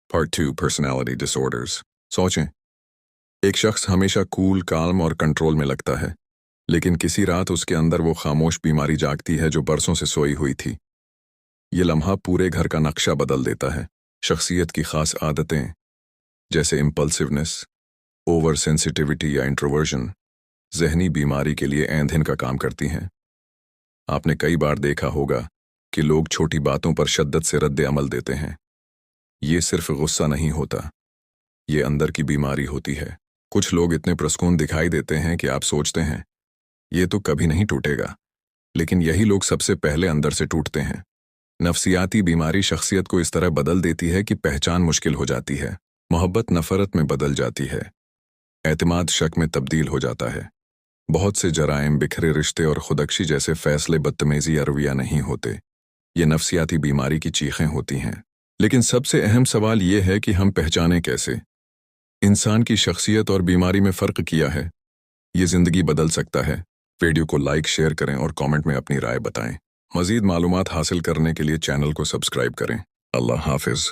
Part 2 Personality Disorders. सोचें, एक शख्स हमेशा कूल, काल्म और कंट्रोल में लगता है, लेकिन किसी रात उसके अंदर वो खामोश बीमारी जागती है जो बरसों से सोई हुई थी। ये लम्हा पूरे घर का नक्शा बदल देता है। शख्सियत की खास आदतें जैसे इम्पल्सिवनेस, ओवर सेंसिटिविटी या इंट्रोवर्जन जहनी बीमारी के लिए ईंधन का काम करती हैं। आपने कई बार देखा होगा कि लोग छोटी बातों पर शिद्दत से रद्द अमल देते हैं। ये सिर्फ गुस्सा नहीं होता, ये अंदर की बीमारी होती है। कुछ लोग इतने प्रसकून दिखाई देते हैं कि आप सोचते हैं ये तो कभी नहीं टूटेगा, लेकिन यही लोग सबसे पहले अंदर से टूटते हैं। नफसियाती बीमारी शख्सियत को इस तरह बदल देती है कि पहचान मुश्किल हो जाती है, मोहब्बत नफरत में बदल जाती है, एतमाद शक में तब्दील हो जाता है। बहुत से जराइम, बिखरे रिश्ते और खुदकशी जैसे फैसले बदतमीजी या रवैया नहीं होते, ये नफसियाती बीमारी की चीखें होती हैं। लेकिन सबसे अहम सवाल ये है कि हम पहचानें कैसे। इंसान की शख्सियत और बीमारी में फ़र्क किया है, ये ज़िंदगी बदल सकता है। वीडियो को लाइक, शेयर करें और कमेंट में अपनी राय बताएं। मज़ीद मालूमात हासिल करने के लिए चैनल को सब्सक्राइब करें। अल्लाह हाफिज़।